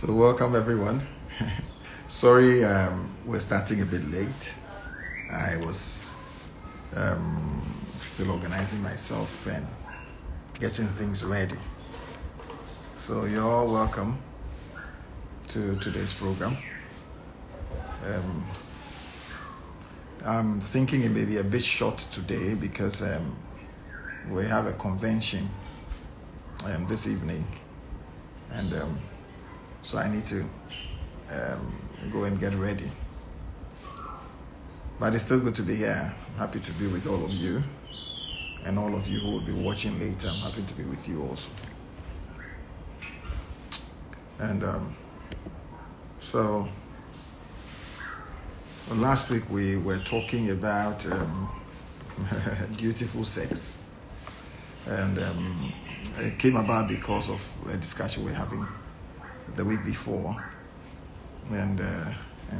So welcome everyone. Sorry, we're starting a bit late. I was still organizing myself and getting things ready. So you're all welcome to today's program. I'm thinking it may be a bit short today because we have a convention this evening, and so I need to go and get ready. But it's still good to be here. I'm happy to be with all of you, and all of you who will be watching later. I'm happy to be with you also. And so last week we were talking about beautiful sex, and it came about because of a discussion we were having the week before, and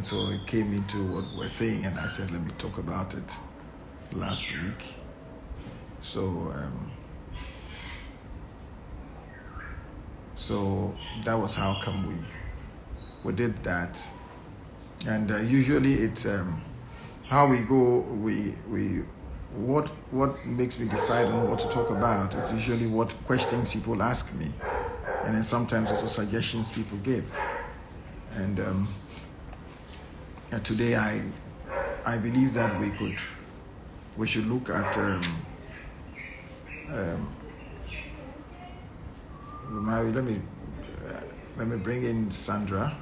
so it came into what we're saying, and I said, let me talk about it last week. So so that was how come we did that. And usually it's how we go, what makes me decide on what to talk about is usually what questions people ask me, and then sometimes also suggestions people give. And today I believe that we should look at let me bring in Sandra.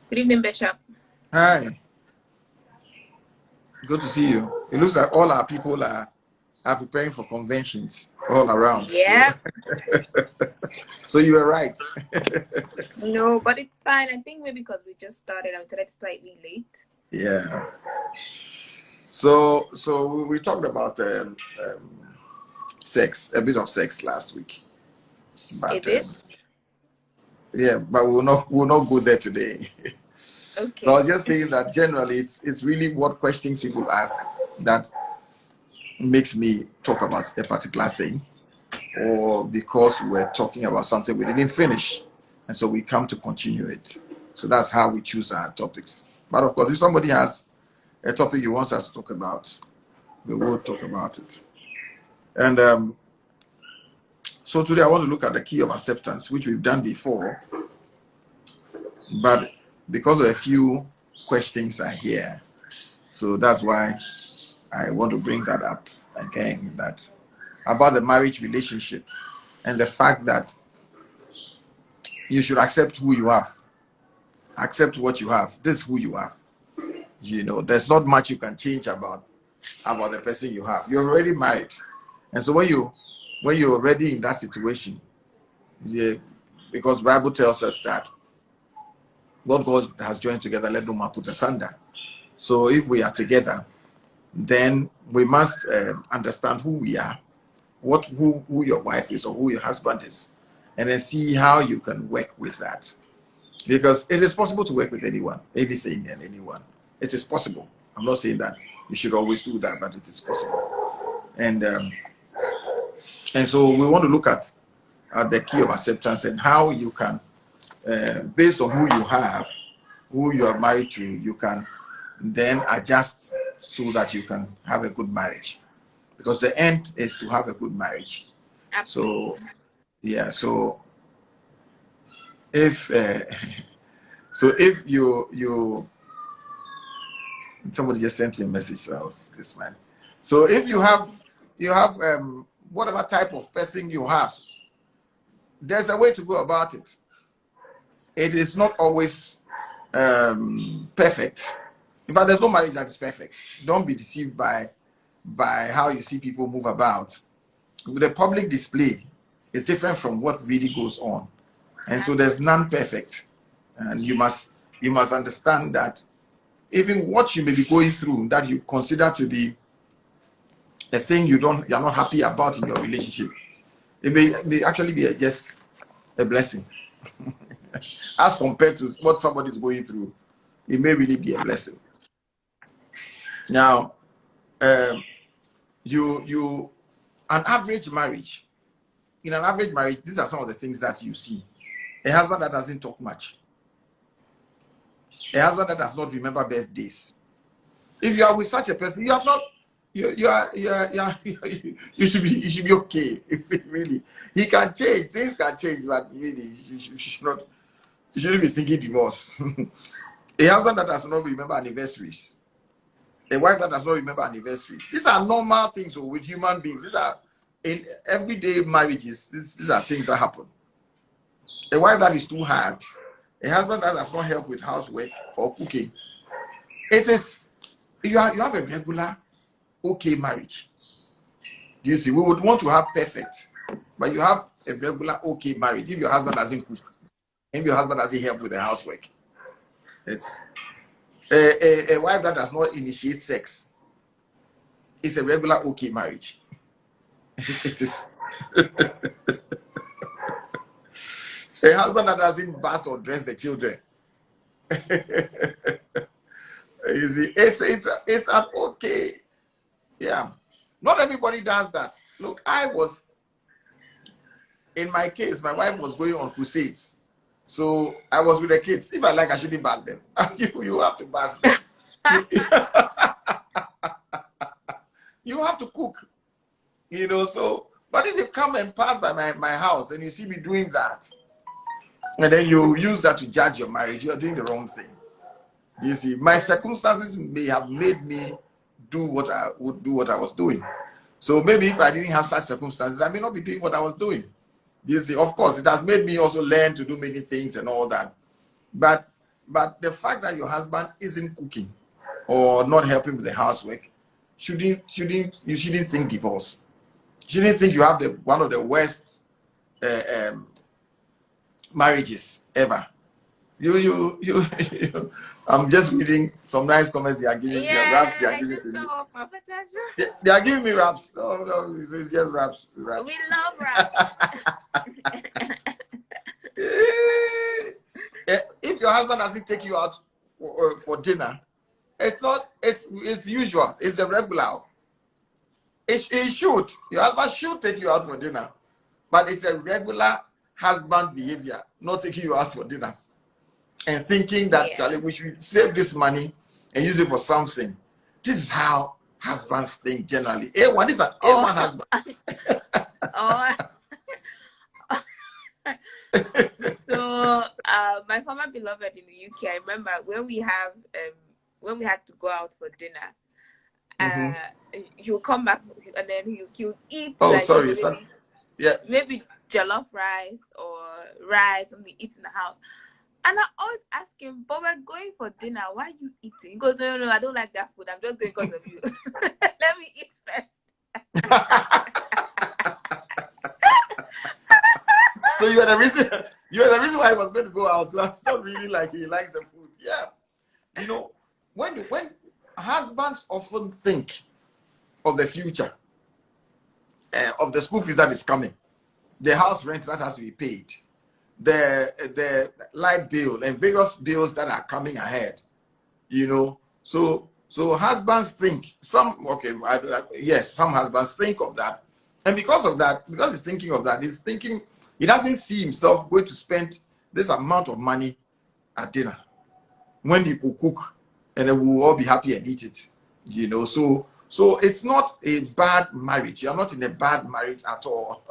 Good evening, Bishop. Hi, good to see you. It looks like all our people are preparing for conventions all around. Yeah. So you were right. No, but it's fine. I think maybe because we just started, I'm slightly late. Yeah. So we talked about sex, a bit of sex last week, but yeah, but we'll not go there today. Okay. So I was just saying that generally it's really what questions people ask that makes me talk about a particular thing, or because we're talking about something we didn't finish, and so we come to continue it. So that's how we choose our topics. But of course, if somebody has a topic he wants us to talk about, we will talk about it. And so today I want to look at the key of acceptance, which we've done before, but because of a few questions are here, so that's why I want to bring that up again, that about the marriage relationship and the fact that you should accept who you have, accept what you have. This is who you have. You know, there's not much you can change about the person you have. You're already married, and so when you're already in that situation, yeah, because Bible tells us that what God has joined together, let no man put asunder. So if we are together, then we must understand who we are, who your wife is or who your husband is, and then see how you can work with that. Because it is possible to work with anyone, anything and anyone. It is possible. I'm not saying that you should always do that, but it is possible. And so we want to look at the key of acceptance and how you can, based on who you have, who you are married to, you can then adjust so that you can have a good marriage. Because the end is to have a good marriage. Absolutely. So, yeah. So if if you somebody just sent me a message, so I was this man. So if you have whatever type of person you have, there's a way to go about it. It is not always perfect. In fact, there's no marriage that is perfect. Don't be deceived by how you see people move about. The public display is different from what really goes on, and so there's none perfect. And you must understand that even what you may be going through that you consider to be a thing you're not happy about in your relationship, it may actually be just a blessing. As compared to what somebody is going through, it may really be a blessing. Now, um, an average marriage. In an average marriage, these are some of the things that you see. A husband that doesn't talk much. A husband that does not remember birthdays. If you are with such a person, you have not. You should be okay. If it really, he can change. Things can change, but really, you should not. You shouldn't be thinking divorce. A husband that does not remember anniversaries. A wife that does not remember anniversaries. These are normal things with human beings. These are in everyday marriages. These are things that happen. A wife that is too hard. A husband that does not help with housework or cooking. It is you have a regular okay marriage. Do you see? We would want to have perfect, but you have a regular okay marriage. If your husband doesn't cook, if your husband doesn't help with the housework, it's a wife that does not initiate sex. It's a regular okay marriage. It is a husband that doesn't bath or dress the children. You see, it's an okay. Yeah, not everybody does that. Look, in my case, my wife was going on crusades, so I was with the kids. If I like, I shouldn't bath them. You have to bath them. You have to cook, So, but if you come and pass by my house and you see me doing that, and then you use that to judge your marriage, you are doing the wrong thing. You see, my circumstances may have made me do what I was doing. So maybe if I didn't have such circumstances, I may not be doing what I was doing. You see, of course, it has made me also learn to do many things and all that. But the fact that your husband isn't cooking or not helping with the housework, you shouldn't think divorce. You shouldn't think you have one of the worst marriages ever. I'm just reading some nice comments they are giving me. Raps they are giving to me. They are giving me raps. No, it's just raps. We love raps. If your husband doesn't take you out for dinner, it's usual. It's a regular. It should. Your husband should take you out for dinner, but it's a regular husband behavior, not taking you out for dinner and thinking that Charlie, we should save this money and use it for something. This is how husbands think generally. A1 is an A1 husband. So my former beloved in the UK, I remember when we had to go out for dinner, he'll come back and then he'll eat. Maybe jollof rice or rice, something eat in the house. And I always ask him, but we're going for dinner. Why are you eating? He goes, no, I don't like that food. I'm just going because of you. Let me eat first. So you are the reason why I was going to go out. So it's not really like he likes the food. Yeah. When husbands often think of the future, of the school fees that is coming, the house rent that has to be paid, the light bill and various bills that are coming ahead, so husbands think some husbands think of that, and because he's thinking of that, he doesn't see himself going to spend this amount of money at dinner when he could cook and then we'll all be happy and eat it, so it's not a bad marriage. You're not in a bad marriage at all.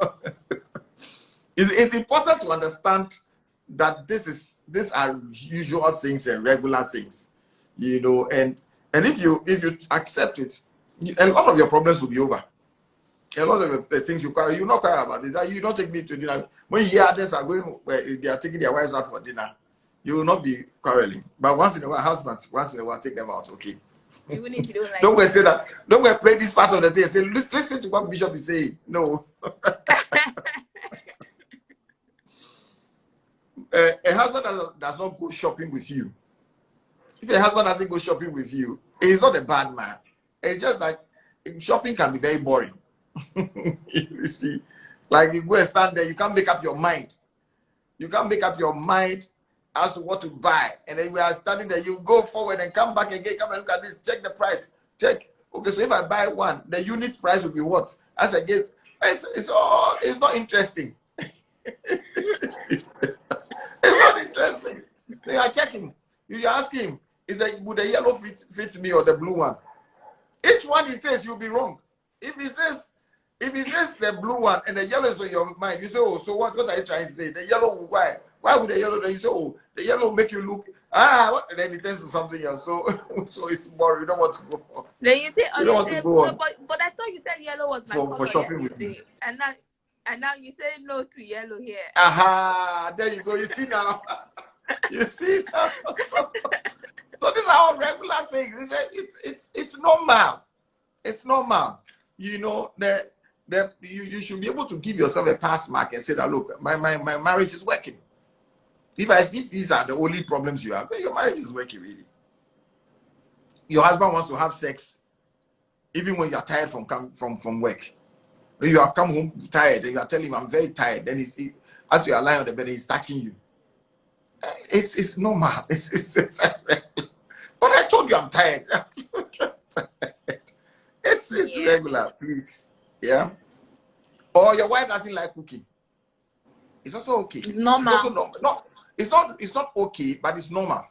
It's important to understand that these are usual things and regular things, and if you accept it, a lot of your problems will be over. A lot of the things you not care about is that you don't take me to dinner. When you hear others are going, they are taking their wives out for dinner, you will not be quarreling. But once in a while, husbands, take them out, okay? Even if you don't like don't go say that. Don't go play this part of the day and say, listen to what Bishop is saying. No. A husband does not go shopping with you. If a husband doesn't go shopping with you, he's not a bad man. It's just like shopping can be very boring. You see, like you go and stand there, you can't make up your mind. You can't make up your mind as to what to buy, and then we are standing there. You go forward and come back again. Come and look at this. Check the price. Check. Okay, so if I buy one, the unit price will be what? As again, it's not interesting. It's not interesting. Then I check him. You ask him, would the yellow fit me or the blue one? Each one he says, you'll be wrong. If he says the blue one and the yellow is on your mind, you say, oh, so what are you trying to say? The yellow, why? Why would the yellow? Then you say, oh, the yellow make you look, what? And then it turns to something else. So so it's boring. You don't want to go for. Then you say, oh, You don't you want to say, go no, on but I thought you said yellow was my for color shopping with me. yesterday, and now you say no to yellow here. Aha, there you go. You see now. You see now. So these are all regular things. It's normal. It's normal. You know that you should be able to give yourself a pass mark and say that, look, my marriage is working. If I see these are the only problems you have, then your marriage is working really. Your husband wants to have sex even when you are tired from work. When you have come home tired and you are telling him, I'm very tired, then as you are lying on the bed, he's touching you. It's normal. But I told you I'm tired. It's regular, please. Yeah. Or your wife doesn't like cooking. It's also okay. It's normal. It's also normal. No, it's not okay, but it's normal.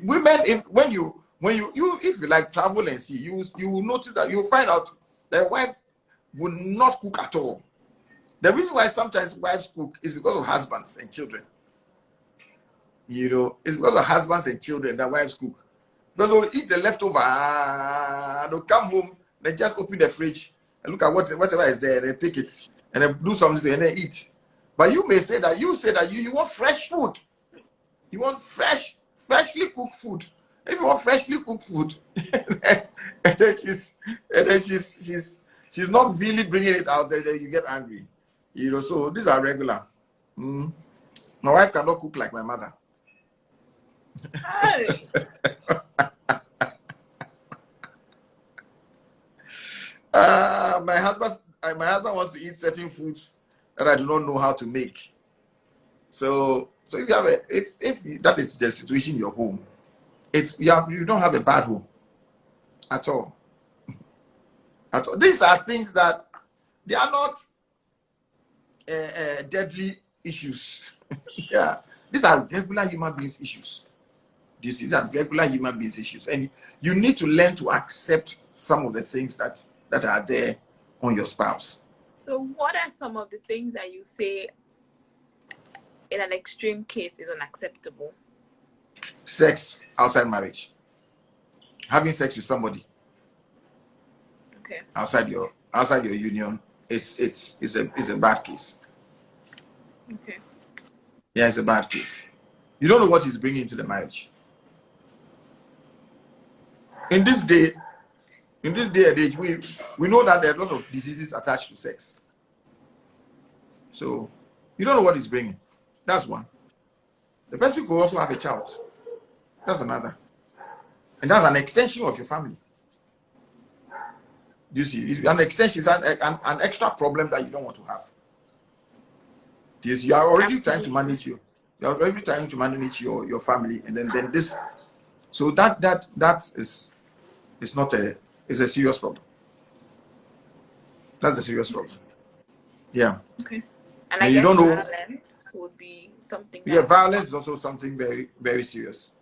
Women, if you like travel and see, you will notice that you'll find out that wife will not cook at all. The reason why sometimes wives cook is because of husbands and children. You know, it's because of husbands and children that wives cook. They'll eat the leftover, they'll come home, they just open the fridge and look at whatever is there, and they pick it and then do something and then eat. But you may say that you want fresh food. You want freshly cooked food. If you want freshly cooked food, and then she's not really bringing it out there, then you get angry. You know, so these are regular. My wife cannot cook like my mother. Hey. My husband wants to eat certain foods that I do not know how to make. So if you have if that is the situation in your home, you don't have a bad home at all. At all. These are things that they are not deadly issues. Yeah, these are regular human beings issues. These are regular human beings issues, and you need to learn to accept some of the things that are there on your spouse. So what are some of the things that you say in an extreme case is unacceptable? Sex outside marriage. Having sex with somebody. Okay. Outside your union, it's a bad case. Okay. Yeah, it's a bad case. You don't know what he's bringing into the marriage. In this day and age, we know that there are a lot of diseases attached to sex. So you don't know what he's bringing. That's one. The person could also have a child. That's another. And that's an extension of your family. You see, an extension is an extra problem that you don't want to have. You are already trying to manage you. You are already trying to manage your family, and then this. So that is not it's a serious problem. That's a serious problem. Yeah. Okay. And you don't know. Violence would be something. Yeah, violence is also something very, very serious.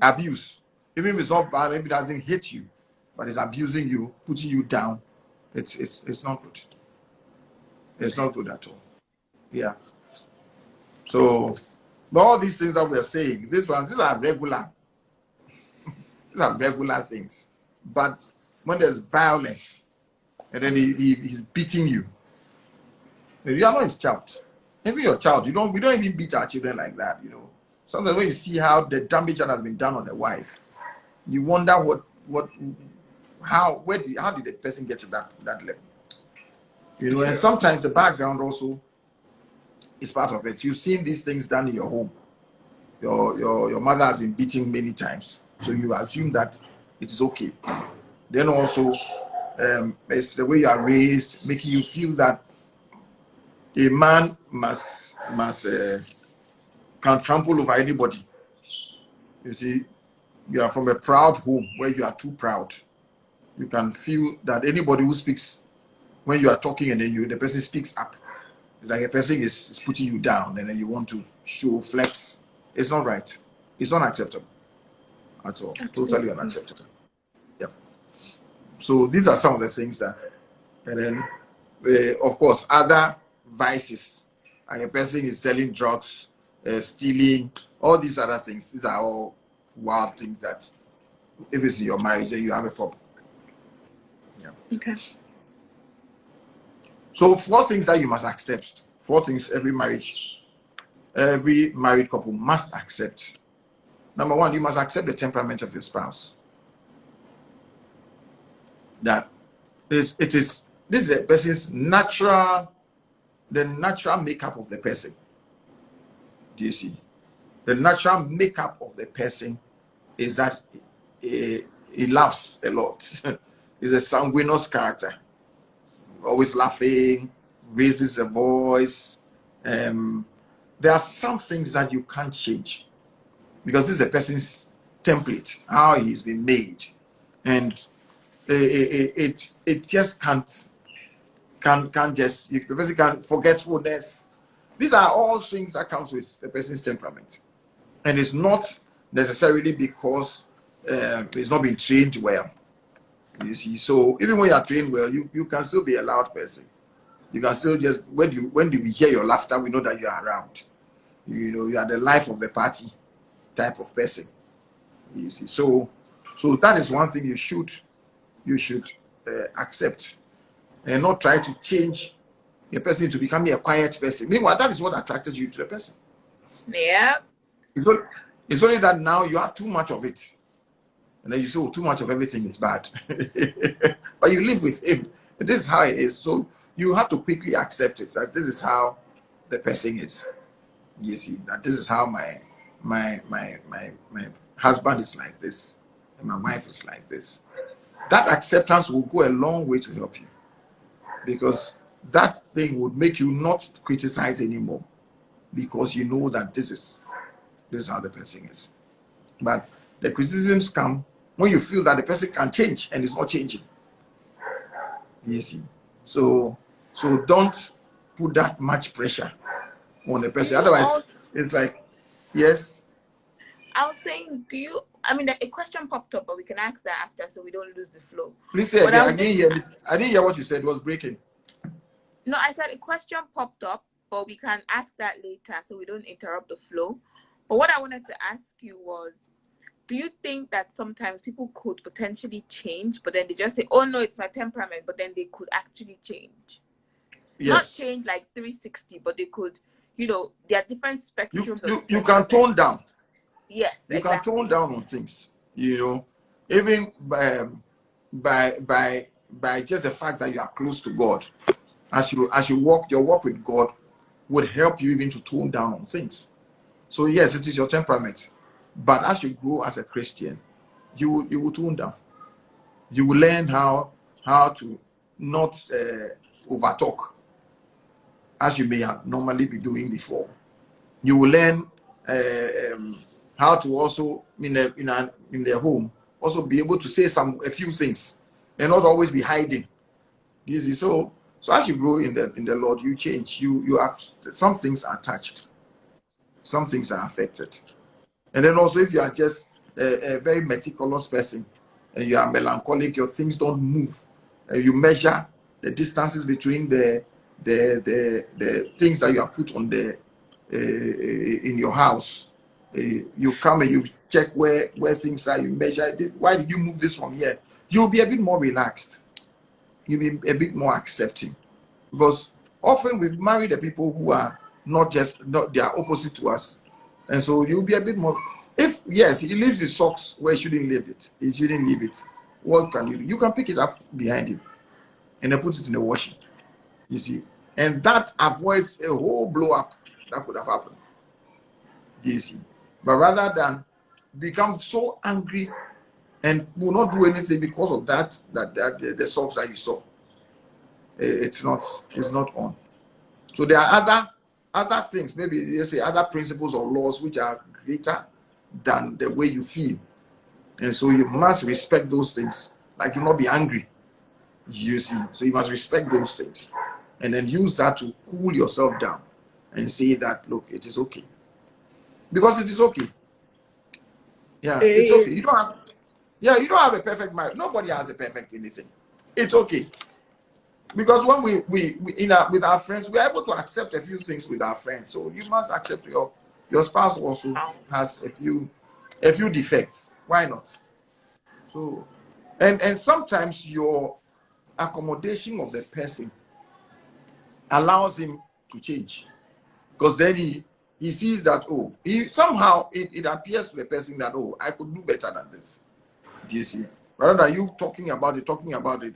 Abuse, even if it's not violent, if it doesn't hit you, but it's abusing you, putting you down, it's not good. It's not good at all. Yeah. So, but all these things that we're saying, these are regular. These are regular things. But when there's violence, and then he's beating you, you are not his child. Maybe your child. We don't even beat our children like that, you know. Sometimes when you see how the damage that has been done on the wife, you wonder how did the person get to that level? You know, and sometimes the background also is part of it. You've seen these things done in your home. Your mother has been beaten many times, so you assume that it is okay. Then also, it's the way you are raised, making you feel that a man must can trample over anybody. You see, You are from a proud home where you are too proud. You can feel that anybody who speaks when you are talking and then the person speaks up, it's like a person is putting you down and then you want to show flex. It's not right. It's not acceptable at all. Totally Absolutely. unacceptable. Yep. So these are some of the things that, and then of course other vices. Like a person is selling drugs, stealing, all these other things. These are all wild things that if it's in your marriage, then you have a problem. Yeah. Okay. So 4 things that you must accept. 4 things every married couple must accept. Number 1, you must accept the temperament of your spouse. That it is this is a person's the natural makeup of the person. Do you see? The natural makeup of the person is that he laughs a lot. He's a sanguineous character, always laughing, raises a voice. There are some things that you can't change because this is a person's template, how he's been made, and it just can't just the person can forgetfulness. These are all things that comes with the person's temperament, and it's not necessarily because it's not being trained well. You see, so even when you are trained well, you can still be a loud person. You can still just when we hear your laughter, we know that you are around. You know, you are the life of the party type of person. You see, so that is one thing you should accept and not try to change a person to become a quiet person. Meanwhile, that is what attracted you to the person. Yeah. It's only that now you have too much of it. And then you say, oh, too much of everything is bad. But you live with him. This is how it is. So you have to quickly accept it. That this is how the person is. You see, that this is how my husband is like this. And my wife is like this. That acceptance will go a long way to help you. Because that thing would make you not criticize anymore. Because you know that this is how the person is. But the criticisms come when you feel that the person can change and it's not changing. You see. So don't put that much pressure on the person. Otherwise, it's like, yes. I was saying, I mean, a question popped up, but we can ask that after so we don't lose the flow. Please say again. I didn't hear what you said. It was breaking. No, I said a question popped up, but we can ask that later so we don't interrupt the flow. But what I wanted to ask you was, do you think that sometimes people could potentially change, but then they just say, oh no, it's my temperament, but then they could actually change? Yes. Not change like 360, but they could, there are different spectrums. You can tone down. Yes, you can tone down on things, even by just the fact that you are close to God. As you walk, your walk with God would help you even to tone down on things. So yes, it is your temperament, but as you grow as a Christian, you will tone down. You will learn how to not overtalk as you may have normally be doing before. You will learn how to also in the home also be able to say a few things and not always be hiding. You see, so as you grow in the Lord, you change. You have some things are touched, some things are affected, and then also if you are just a very meticulous person and you are melancholic, your things don't move. You measure the distances between the things that you have put on the in your house. You come and you check where things are. You measure it. Why did you move this from here? You'll be a bit more relaxed. You'll be a bit more accepting, because often we marry the people who are not they are opposite to us, and so you'll be a bit more. If yes, he leaves his socks where he shouldn't leave it. He shouldn't leave it. What can you do? You can pick it up behind him and then put it in the washing. You see, and that avoids a whole blow up that could have happened. You see, but rather than become so angry and will not do anything because of that the socks that you saw, it's not on. So there are other things, maybe you say other principles or laws which are greater than the way you feel. And so you must respect those things. Like you not be angry. You see. So you must respect those things. And then use that to cool yourself down and say that, look, it is okay. Because it is okay. Yeah, It it's okay. is. You don't have, yeah, you don't have a perfect marriage. Nobody has a perfect anything. It's okay. Because when we with our friends, we are able to accept a few things with our friends. So you must accept your spouse also has a few defects. Why not? So and sometimes your accommodation of the person allows him to change. Because then he sees that, oh, he somehow it appears to the person that, oh, I could do better than this. Do you see? Rather than you talking about it,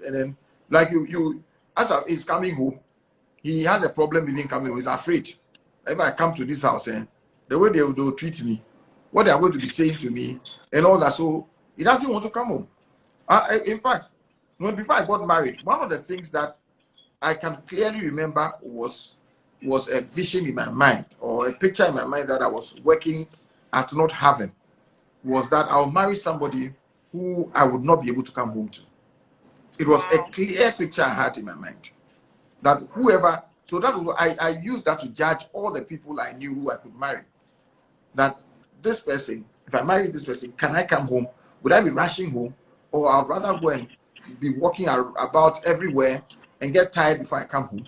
and then like you as he's coming home, he has a problem even coming home. He's afraid. If I come to this house, and the way they'll treat me, what they are going to be saying to me, and all that. So he doesn't want to come home. In fact, before I got married, one of the things that I can clearly remember was a vision in my mind or a picture in my mind that I was working at not having, was that I'll marry somebody who I would not be able to come home to. It was a clear picture I had in my mind that whoever, so that was, I used that to judge all the people I knew who I could marry. That this person, if I marry this person, can I come home? Would I be rushing home? Or I'd rather go and be walking about everywhere and get tired before I come home?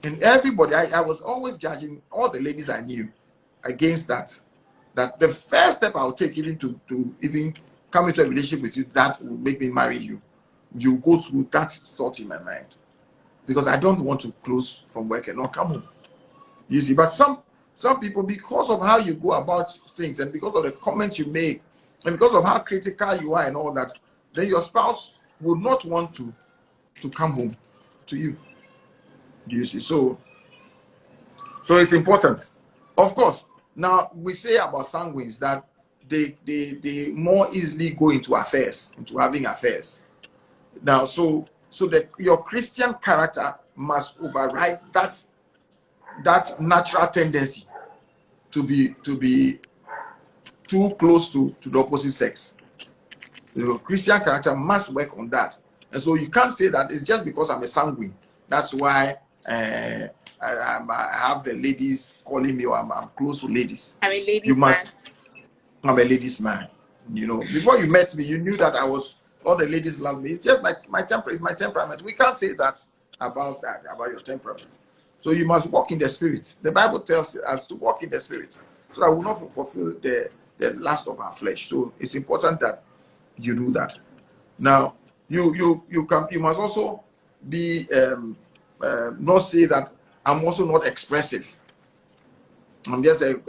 And everybody, I was always judging all the ladies I knew against that. That the first step I'll take even to even come into a relationship with you that will make me marry you, you go through that thought in my mind. Because I don't want to close from work and not come home. You see, but some people, because of how you go about things and because of the comments you make and because of how critical you are and all that, then your spouse would not want to come home to you. Do you see? So it's important. Of course, now we say about sanguines that they more easily go into affairs, into having affairs. Now, so that your Christian character must override that natural tendency to be too close to the opposite sex. Your Christian character must work on that. And so you can't say that it's just because I'm a sanguine. That's why I have the ladies calling me, or I'm close to ladies. I'm a ladies' You must. man. I'm a ladies' man. You know, before you met me, you knew that I was. All the ladies love me. It's just like my temper is my temperament. We can't say that about your temperament. So you must walk in the spirit. The Bible tells us to walk in the spirit, so that we will not fulfill the lust of our flesh. So it's important that you do that. Now, you must also be not say that I'm also not expressive. I'm just a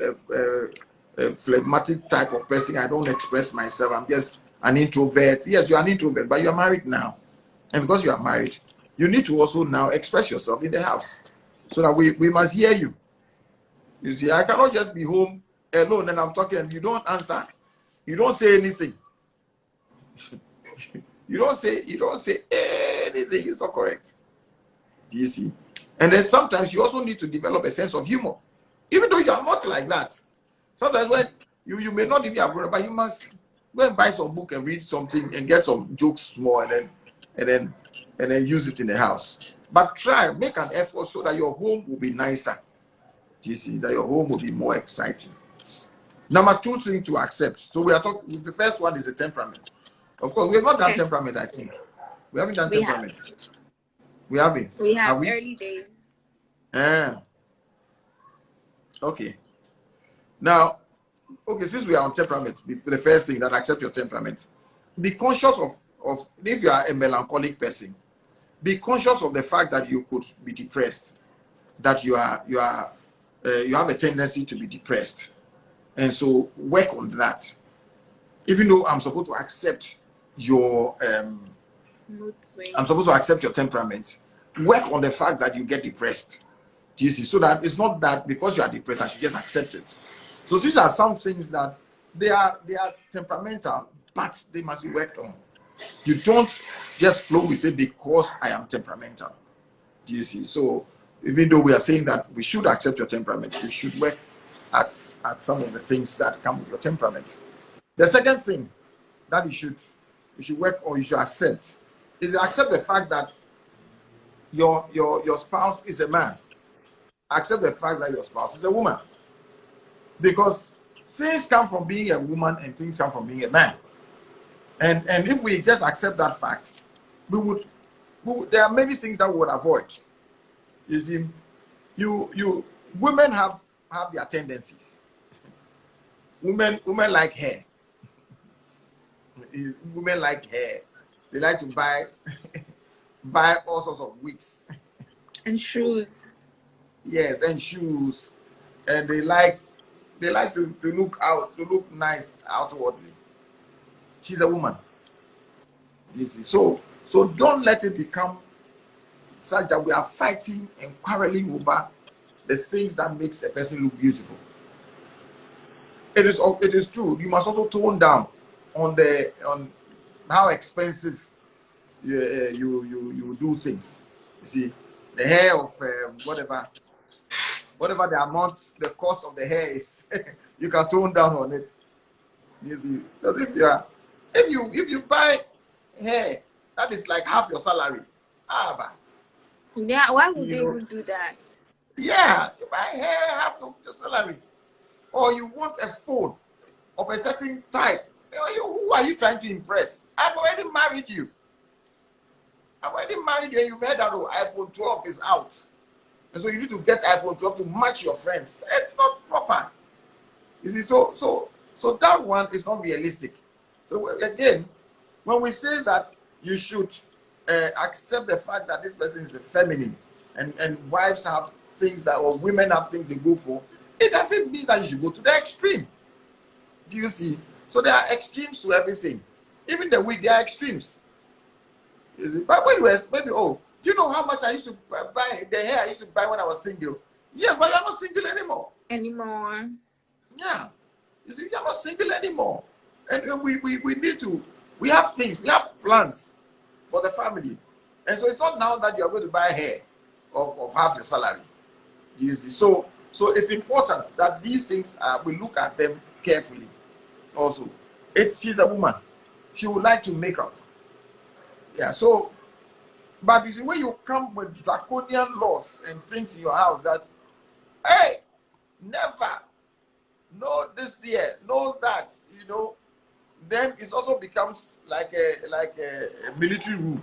phlegmatic type of person. I don't express myself. I'm just an introvert. Yes, you're an introvert, but you're married now. And because you are married, you need to also now express yourself in the house so that we must hear you. You see, I cannot just be home alone and I'm talking and you don't answer. You don't say anything. You don't say anything. It's not correct. Do you see? And then sometimes you also need to develop a sense of humor. Even though you are not like that. Sometimes when you may not even have, but you must go and buy some book and read something and get some jokes more and then use it in the house. But make an effort so that your home will be nicer. Do you see? That your home will be more exciting. Number two thing to accept. So we are talking, the first one is the temperament. Of course, we have not done temperament, I think. We haven't done temperament. We haven't. We have we? Early days. Okay. Now, since we are on temperament, the first thing that accept your temperament, be conscious of if you are a melancholic person, be conscious of the fact that you could be depressed, that you have a tendency to be depressed, and so work on that. Even though I'm supposed to accept your I'm supposed to accept your temperament, work on the fact that you get depressed. Do you see? So that it's not that because you are depressed, I should just accept it. So these are some things that they are temperamental, but they must be worked on. You don't just flow with it because I am temperamental. Do you see? So even though we are saying that we should accept your temperament, we should work at some of the things that come with your temperament. The second thing that you should work or you should accept is accept the fact that your spouse is a man. Accept the fact that your spouse is a woman. Because things come from being a woman and things come from being a man. And if we just accept that fact, there are many things that we would avoid. You see, women have their tendencies. Women like hair. Women like hair. They like to buy all sorts of wigs and shoes. Yes, and shoes, and they like to look nice outwardly. She's a woman. You see, so don't let it become such that we are fighting and quarreling over the things that makes a person look beautiful. It is true. You must also tone down on how expensive you do things. You see, the hair of whatever the amount, the cost of the hair is, you can tone down on it. You see, because if you buy hair that is like half your salary, yeah, why would they even do that? Yeah, you buy hair half of your salary, or you want a phone of a certain type. Who are you trying to impress? I've already married you. And you've heard that iPhone 12 is out. And so you need to get iPhone 12 to match your friends. It's not proper. You see, so that one is not realistic. So again, when we say that you should accept the fact that this person is a feminine and wives have things that, or women have things they go for, it doesn't mean that you should go to the extreme. Do you see? So there are extremes to everything. Even the wig, there are extremes. You see? But when you were maybe, do you know how much I used to buy the hair I used to buy when I was single? Yes, but you're not single anymore. Yeah. You see, you're not single anymore. And we need to, we have things, we have plans for the family. And so it's not now that you're going to buy hair of half your salary. You see? So it's important that these things, we look at them carefully. Also, she's a woman. She would like to make up. Yeah, so, but you see, when you come with draconian laws and things in your house that, hey, never, no this year, no that, then it also becomes like a military rule.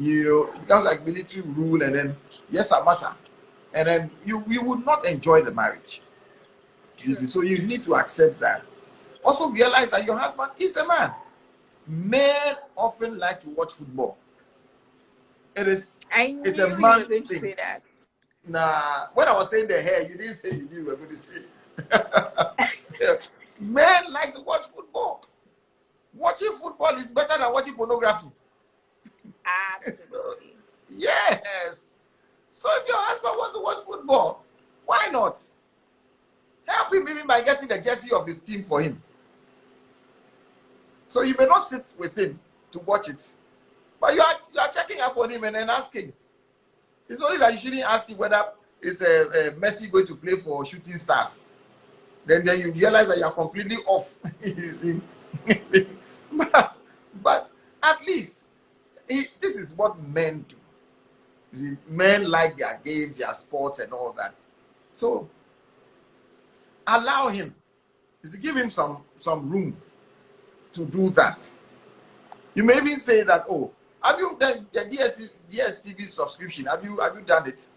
It becomes like military rule, and then yes, massa, and then you would not enjoy the marriage. You see, so you need to accept that. Also realize that your husband is a man. Men often like to watch football. It's a man thing. Say that. Nah, when I was saying the hair, you didn't say you knew you were going to say. Men like to watch football. Watching football is better than watching pornography. Absolutely. Yes. So if your husband wants to watch football, why not? Help him even by getting the jersey of his team for him. So you may not sit with him to watch it, but you are checking up on him and then asking. It's only that you shouldn't ask him whether it's a Messi going to play for Shooting Stars. Then you realize that you are completely off. You see? but at least this is what men do. You see, men like their games, their sports, and all that. So allow him. You see, give him some room to do that. You may even say that, have you done the DSTV subscription? Have you done it?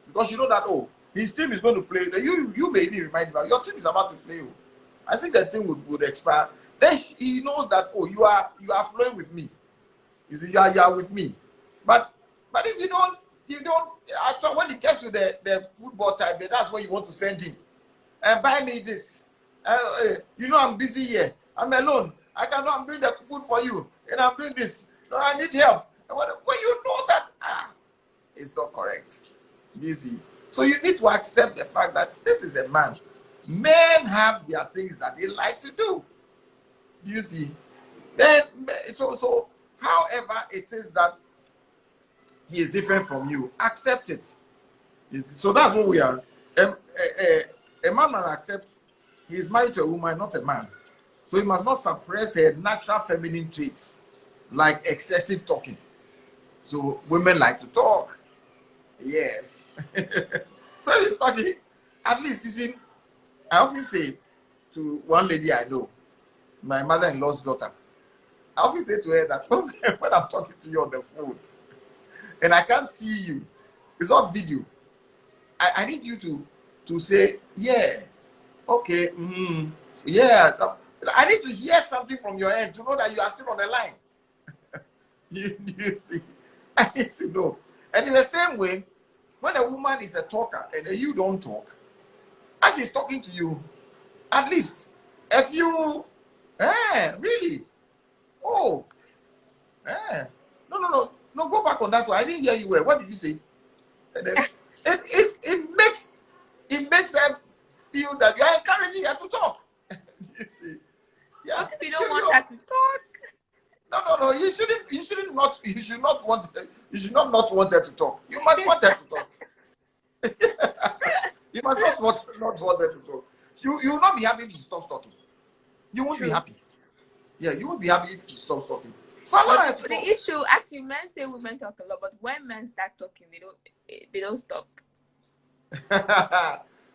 Because you know that, his team is going to play. You may even remind him, your team is about to play. I think that thing would expire. Then he knows that, you are flowing with me. You see, you are with me. But if you don't, actually, when it gets to the football time, that's when you want to send him. Buy me this. I'm busy here. I'm alone. I'm doing the food for you, and I'm doing this. No, I need help. When you know that, it's not correct. You see. So you need to accept the fact that this is a man. Men have their things that they like to do. You see. Then so however it is that he is different from you, accept it. You see? So that's what we are. A man must accept he is married to a woman, not a man. So you must not suppress her natural feminine traits like excessive talking. So women like to talk. Yes. So he's talking. At least you see, I often say to one lady I know, my mother-in-law's daughter, I often say to her that when I'm talking to you on the phone and I can't see you, it's not video. I need you to say, yeah, okay, yeah. I need to hear something from your end to know that you are still on the line. You see, I need to know. And in the same way, when a woman is a talker and you don't talk, as she's talking to you, at least if you, really, oh, no, go back on that one. I didn't hear you well. What did you say? And then it makes her feel that you are encouraging her to talk. You see, yeah. What if you don't want her to talk? No. You should not want her to talk. You must want her to talk. You must not want her to talk. You will not be happy if she stops talking. You won't be happy. Yeah, you won't be happy if she stops talking. So allow her to talk. The issue, actually, men say women talk a lot, but when men start talking, they don't stop.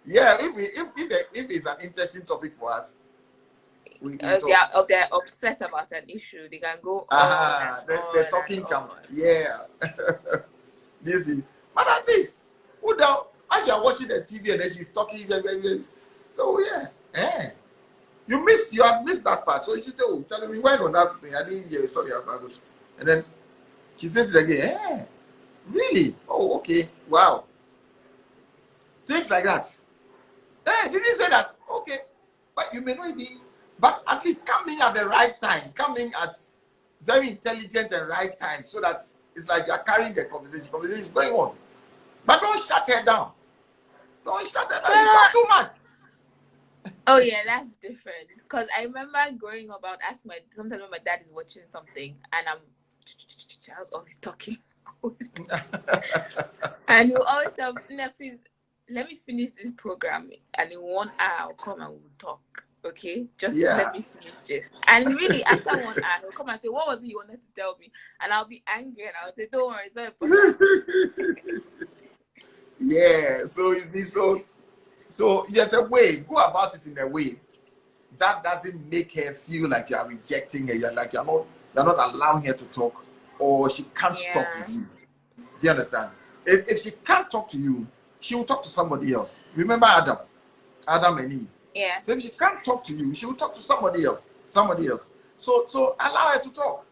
Yeah, if it's an interesting topic for us, we talk. They're upset about an issue, they can go on. The talking comes. Yeah. You see, but at least put down as you are watching the TV and then she's talking. So yeah, you have missed that part. So you should tell me rewind on that thing. I didn't hear. Sorry about this. And then she says it again. Really? Oh, okay. Wow. Things like that. Did you say that? Okay. But you may not be. But at least coming at the right time. Coming at very intelligent and right time. So that it's like you are carrying the conversation. Conversation is going on. But don't shut her down. Don't shut her down. You talk too much. Oh yeah, that's different. Because I remember growing up, I would ask sometimes when my dad is watching something and I was always talking. And he'll always tell me, please, let me finish this program. And in 1 hour, I'll come and we'll talk. Okay? Just let me finish this. And really, after 1 hour, he'll come and say, what was it you wanted to tell me? And I'll be angry and I'll say, don't worry, it's not important. Yeah, so there's a way, go about it in a way that doesn't make her feel like you are rejecting her, you're not allowing her to talk, or she can't talk with you. Do you understand? If she can't talk to you, she will talk to somebody else. Remember Adam and Eve. Yeah. So if she can't talk to you, she will talk to somebody else. So allow her to talk.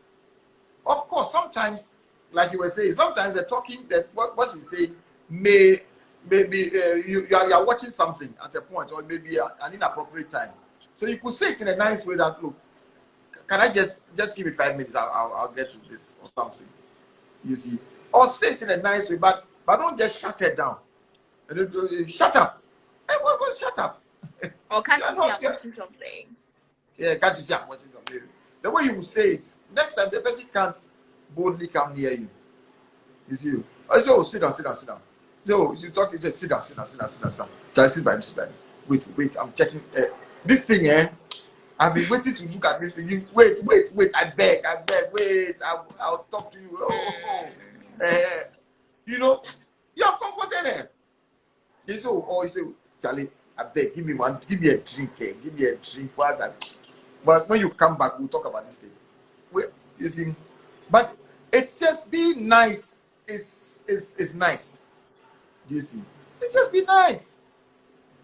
Of course, sometimes, like you were saying, sometimes the talking, that what she's saying maybe you are watching something at a point, or maybe an inappropriate time. So you could say it in a nice way that, look, can I just give me 5 minutes? I'll get to this or something. You see, or say it in a nice way, but don't just shut her down. Shut up. Hey, well, shut up. Or can't you see I'm watching something? Yeah, can't you see I'm watching something? The way you say it, next time the person can't boldly come near you. You see, I say, oh, sit down. So you talk, you just sit down. So I sit by him. Wait, I'm checking this thing. I've been waiting to look at this thing. Wait, I beg, wait, I'll talk to you. You're comforted. He said, Charlie, I beg, give me a drink. But when you come back, we'll talk about this thing. You see, but it's just be nice is nice. Do you see? It just be nice.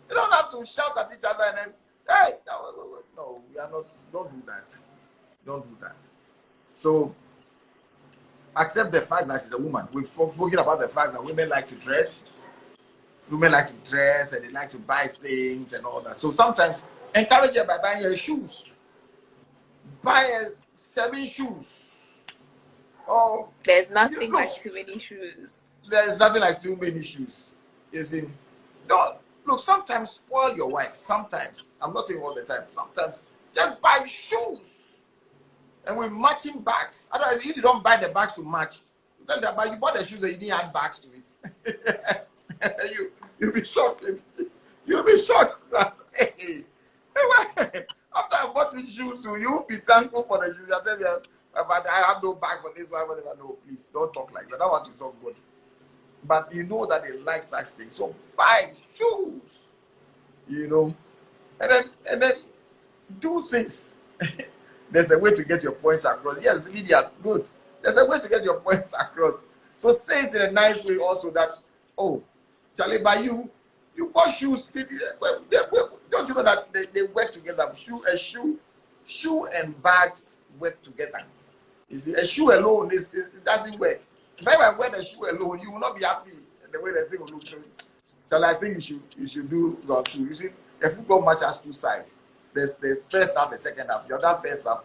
You don't have to shout at each other and then, hey, no, we are not. Don't do that. So accept the fact that she's a woman. We've spoken about the fact that women like to dress. Women like to dress and they like to buy things and all that. So sometimes encourage her by buying her shoes. Buy her 7 shoes. Oh, there's nothing like too many shoes. There's nothing like too many shoes. You see, don't look. Sometimes spoil your wife. Sometimes, I'm not saying all the time. Sometimes just buy shoes and with matching bags. Otherwise, if you don't buy the bags to match, but you bought the shoes and you didn't add bags to it. You'll be shocked. You'll be shocked that hey, After I bought you shoes, so you will be thankful for the shoes. I tell you, but I have no bag for this one, whatever. No, please don't talk like that. That one is not good. But you know that they like such things, so buy shoes. You know, and then do things. There's a way to get your points across. Yes, Lydia, good. There's a way to get your points across. So say it in a nice way also that, oh, Charlie, by you bought shoes. Don't you know that they work together? Shoe and bags work together. You see, a shoe alone it doesn't work. If I wear the shoe alone, you will not be happy the way the thing will look. So I think you should do one too. You see, a football match has two sides. There's the first half, the second half. The other first half,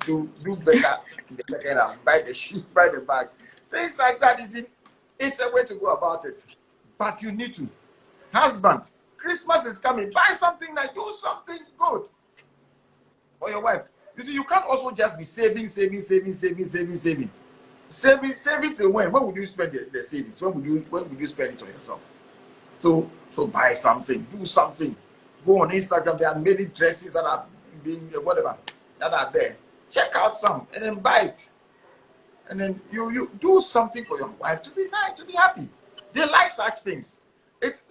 do better in the second half. Buy the shoe, buy the bag. Things like that. You see, it's a way to go about it. But you need to. Husband, Christmas is coming. Buy something like do something good for your wife. You see, you can't also just be saving. Saving till when? When would you spend the savings? When would you spend it on yourself? So buy something, do something. Go on Instagram. There are many dresses that are being whatever that are there. Check out some and then buy it. And then you do something for your wife to be nice, to be happy. They like such things.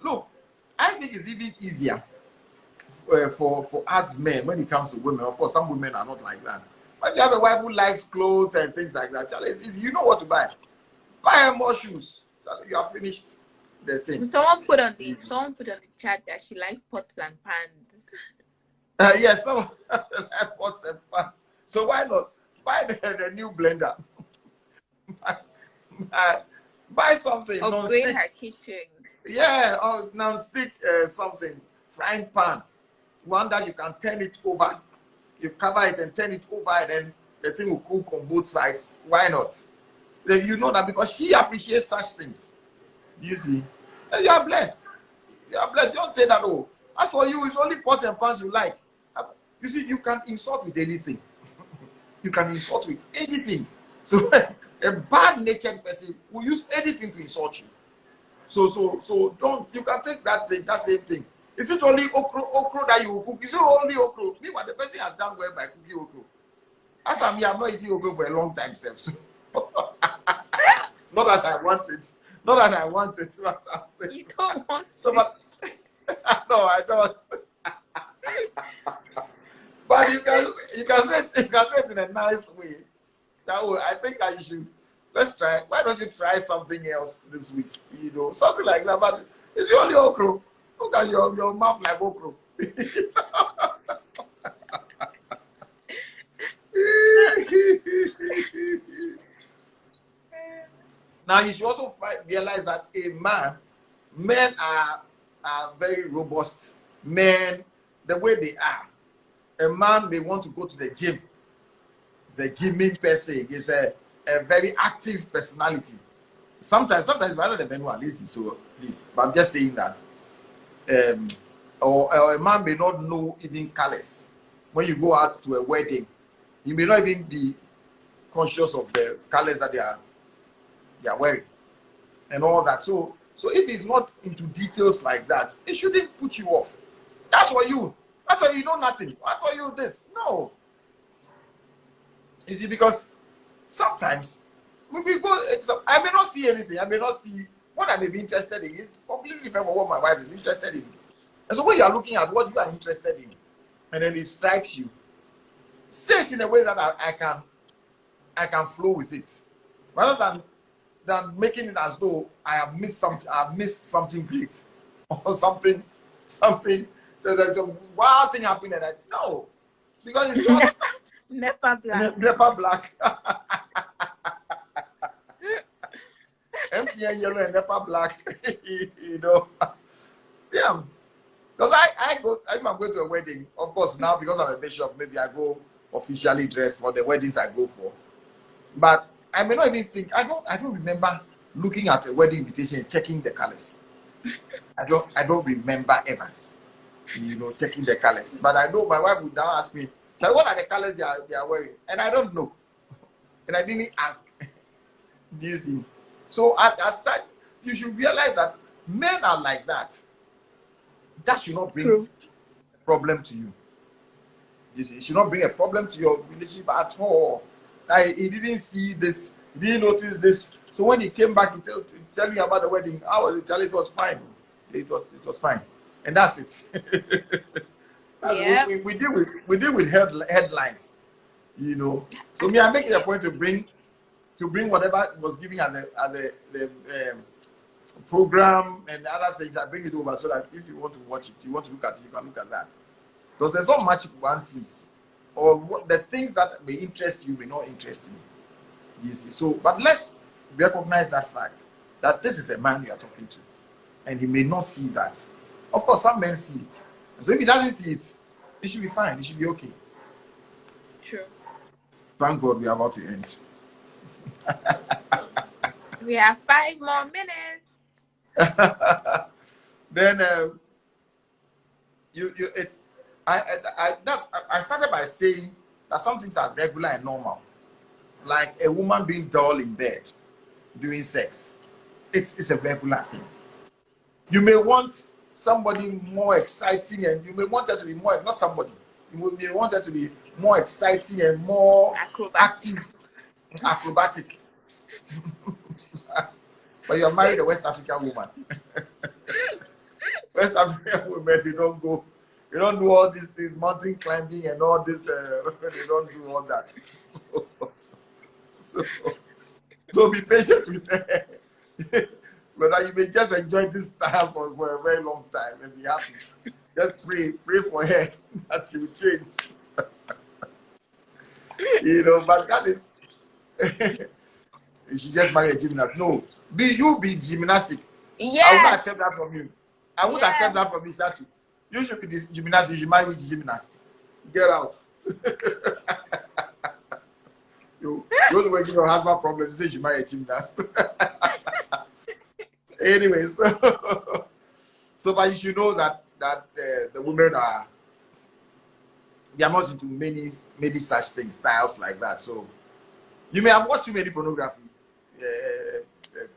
Look, I think it's even easier for us men when it comes to women. Of course, some women are not like that. But you have a wife who likes clothes and things like that. You know what to buy. Buy her more shoes. You are finished. The same. Someone put on the chat that she likes pots and pans. Yes, someone like pots and pans. So why not buy the new blender? Buy something. Upgrade her kitchen. Yeah, or non-stick something, frying pan, one that you can turn it over. You cover it and turn it over, and then the thing will cook on both sides. Why not? You know that because she appreciates such things. You see, and you are blessed. You are blessed. Don't say that. Oh, as for you, it's only pots and pans you like. You see, you can insult with anything. You can insult with anything. So a bad-natured person will use anything to insult you. So don't. You can take that same thing. Is it only okro that you will cook? Is it only okro? Meanwhile, the person has done well by cooking okro. As I'm here, I'm not eating okro for a long time, so. Not that I want it. Not that I want it. What I'm saying. You don't want so, but, no, I don't. But you can say it in a nice way. I think I should. Let's try. Why don't you try something else this week? You know, something like that. But it's only okro. Look at your mouth like okro. Now you should also realize that men are very robust. Men, the way they are. A man may want to go to the gym. He's a gymming person. He's a very active personality. Sometimes rather than men who are lazy. So please, but I'm just saying that. Or a man may not know even colors. When you go out to a wedding, you may not even be conscious of the colors that they are wearing and all that. So if he's not into details like that, it shouldn't put you off. That's for you. That's why you know nothing. That's for you this. No. You see, because sometimes when we go, I may not see anything. I may not see what I may be interested in. Is completely different from what my wife is interested in. And so when you are looking at what you are interested in, and then it strikes you, say it in a way that I can flow with it, rather than making it as though I have missed something great or something. So there's a wild thing happening, and no, because it's not never black. Never black. MTN yellow and never black. You know, yeah. Because if I'm going to a wedding, of course now because I'm a bishop, maybe I go officially dressed for the weddings I go for. But I may not even think. I don't remember looking at a wedding invitation and checking the colors. I don't remember ever, checking the colors. But I know my wife would now ask me, "So what are the colors they are wearing?" And I don't know, and I didn't ask. Do you see? So as such, you should realize that men are like that. That should not bring problem to you. You see, it should not bring a problem to your relationship at all. Like, he didn't see this, he didn't notice this. So when he came back, he tell me about the wedding. I was telling it was fine. It was fine, and that's it. Yeah. We deal with headlines, you know. So me, I make it a point to bring whatever was given at the program and the other things. I bring it over so that if you want to watch it, you want to look at it, you can look at that. Because there's not much one sees, or the things that may interest you may not interest me. You see, so but let's recognize that fact that this is a man you are talking to, and he may not see that. Of course, some men see it. So if he doesn't see it, it should be fine. It should be okay. True. Thank God we are about to end. We have 5 more minutes. Then it's I started by saying that some things are regular and normal, like a woman being dull in bed during sex. It's a regular thing. You may want somebody more exciting, and you may want her to be more, not somebody. You may want her to be more exciting and more active, acrobatic. But you're married a West African woman. West African women, they don't do all these things, mountain climbing and all this. They don't do all that. So be patient with her. But you may just enjoy this time for a very long time and be happy. Just pray for her that she will change. You know, but that is you should just marry a gymnast. No, be gymnastic. Yes. I will not accept that from you. I would accept that from you, Shatu. You should be this gymnast, you should marry with gymnast. Get out. You don't want to give your husband problems, you say you should marry a gymnast. Anyway, so but you should know that the women they are not into many such things, styles like that. So you may have watched too many pornography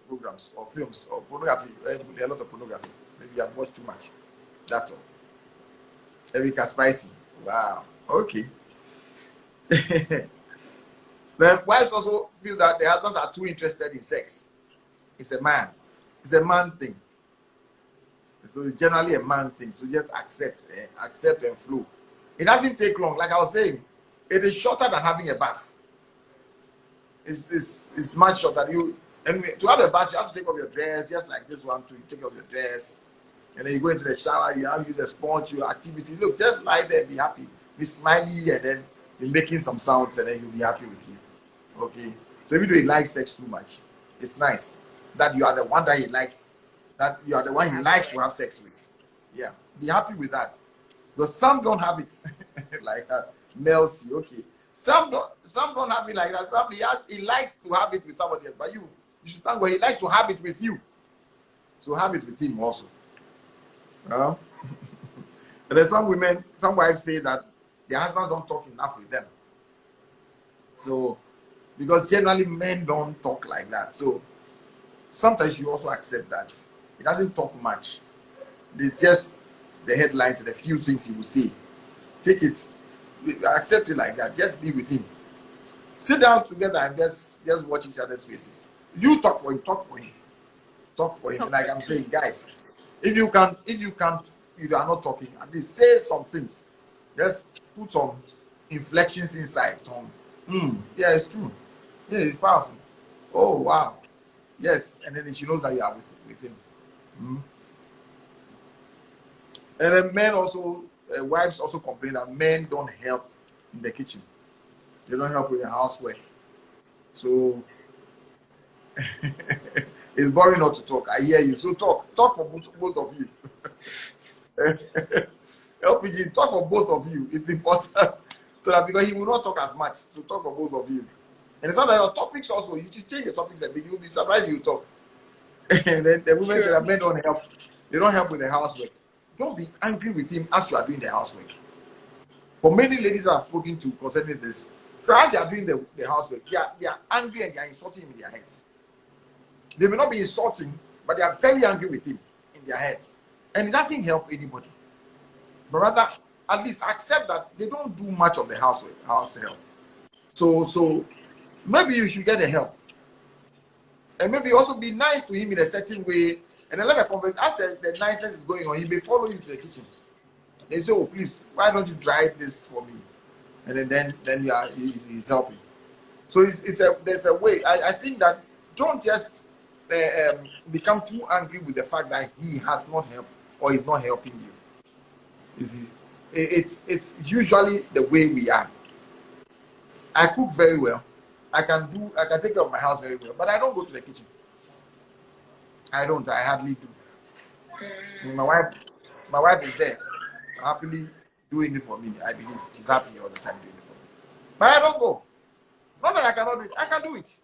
programs or films or pornography, a lot of pornography. Maybe you have watched too much. That's all. Erica Spicy. Wow. Okay. Then wives also feel that the husbands are too interested in sex. It's a man thing. So it's generally a man thing. So just accept and flow. It doesn't take long. Like I was saying, it is shorter than having a bath. It's much shorter. To have a bath, you have to take off your dress, just like this one too. You take off your dress, and then you go into the shower. You have to use a sponge, your activity. Look, just lie there, be happy, be smiley, and then be making some sounds, and then you'll be happy with you. Okay. So even though he likes sex too much, it's nice that you are the one that he likes, that you are the one he likes to have sex with. Yeah, be happy with that. Because some don't have it like that. Males, okay. Some don't have it like that. Some he likes to have it with somebody else, but you should thank God he likes to have it with you. So have it with him also. And there's some wives say that their husbands don't talk enough with them. So because generally men don't talk like that. So sometimes you also accept that. He doesn't talk much. It's just the headlines and a few things he will say. Take it. Accept it like that. Just be with him. Sit down together and just watch each other's faces. You talk for him. Talk for him. Talk for him. Like I'm saying, guys, if you are not talking, at least say some things. Just put some inflections inside. Yeah, it's true. Yeah, it's powerful. Oh wow. Yes, and then she knows that you are with him. And then men also, wives also complain that men don't help in the kitchen. They don't help with the housework. So it's boring not to talk. I hear you. So talk for both of you. LPG, talk for both of you. It's important. So that because he will not talk as much. So talk for both of you. And it's not that your topics also, you should change your topics a bit. You'll be surprised you talk. And then the women say that men don't help. They don't help with the housework. Don't be angry with him as you are doing the housework. For many ladies I've spoken to concerning this, so as they are doing the housework, they are angry and they are insulting him in their heads. They may not be insulting, but they are very angry with him in their heads. And it doesn't help anybody. But rather, at least accept that they don't do much of the house help. So maybe you should get the help. And maybe also be nice to him in a certain way. And then let the conversation, as the niceness is going on, he may follow you to the kitchen. They say, oh, please, why don't you try this for me? And then he's helping. So there's a way. I think that don't just become too angry with the fact that he has not helped or is not helping you. You see, it's usually the way we are. I cook very well. I can take care of my house very well, but I don't go to the kitchen. I don't. I hardly do. My wife is there, happily doing it for me. I believe she's happy all the time doing it for me. But I don't go. Not that I cannot do it. I can do it.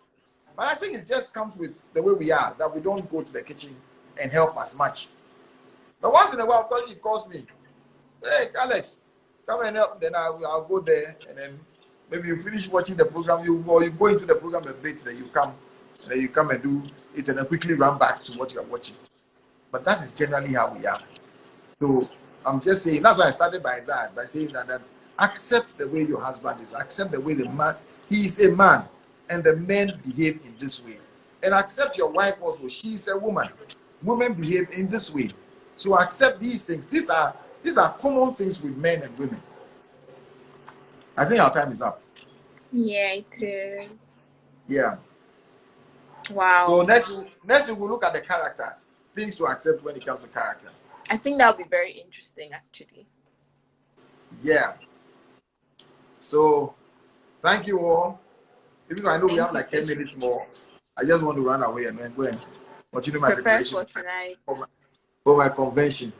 But I think it just comes with the way we are, that we don't go to the kitchen and help as much. But once in a while, of course, she calls me, hey, Alex, come and help. Then I'll go there, and then maybe you finish watching the program, you go into the program a bit, then you come and do it, and then quickly run back to what you are watching. But that is generally how we are. So I'm just saying, that's why I started by saying that accept the way your husband is, accept the way the man, he is a man, and the men behave in this way. And accept your wife also, she is a woman. Women behave in this way. So accept these things. These are common things with men and women. I think our time is up. Yeah, it is. Yeah. Wow. So next week we'll look at the character. Things to accept when it comes to character. I think that'll be very interesting, actually. Yeah. So thank you all. Even though I know we have like 10 minutes more, I just want to run away and then go and continue my preparation for tonight. For my convention.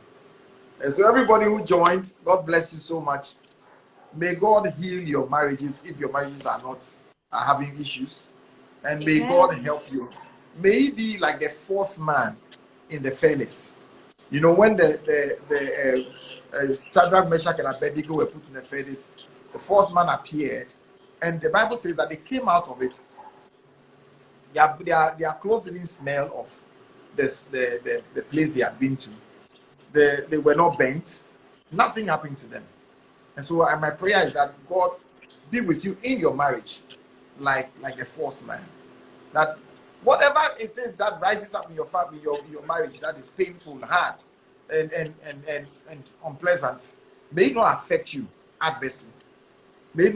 And so everybody who joined, God bless you so much. May God heal your marriages if your marriages are having issues. And may God help you. May he be like the fourth man in the furnace. You know, when the Shadrach, Meshach, and Abednego were put in the furnace, the fourth man appeared, and the Bible says that they came out of it. Their clothes didn't smell of the place they had been to. They were not bent. Nothing happened to them. And so my prayer is that God be with you in your marriage, like the fourth man. That whatever it is that rises up in your family, your marriage, that is painful, hard, and unpleasant, may it not affect you adversely. I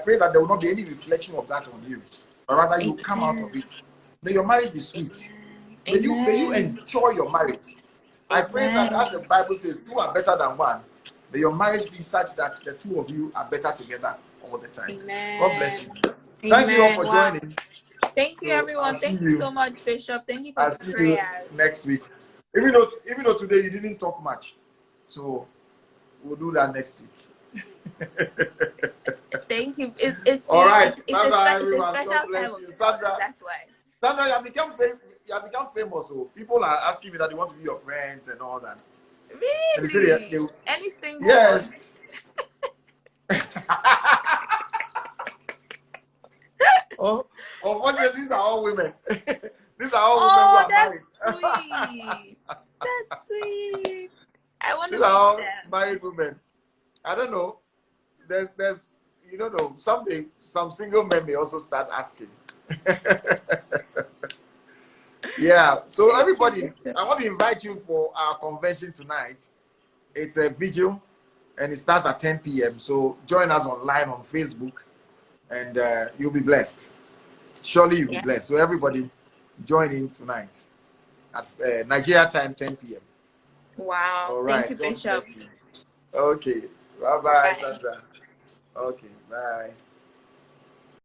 pray that there will not be any reflection of that on you, but rather you come out of it. May your marriage be sweet. May you enjoy your marriage. I pray that, as the Bible says, two are better than one. May your marriage be such that the two of you are better together all the time. Amen. God bless you. Thank you all for joining. Thank you, everyone. Thank you so much, Bishop. Thank you for the prayers. You next week. Even though today you didn't talk much, so we'll do that next week. Thank you. It's all right. Bye bye, everyone. God bless you. Sandra. That's why. Sandra, you have become famous. So people are asking me that they want to be your friends and all that. Really? They any single yes. Oh, unfortunately, these are all women. These are all women who are married. Sweet. That's sweet. I want to These are all them. married women. I don't know. There's you don't know, someday some single men may also start asking. Yeah. So everybody, I want to invite you for our convention tonight. It's a vigil and it starts at 10 p.m. So join us online on Facebook and you'll be blessed. Surely you'll be blessed. So everybody join in tonight at Nigeria time, 10 p.m. Wow. All right. Thank you, Bishop. Okay. Bye-bye, Sandra. Okay. Bye.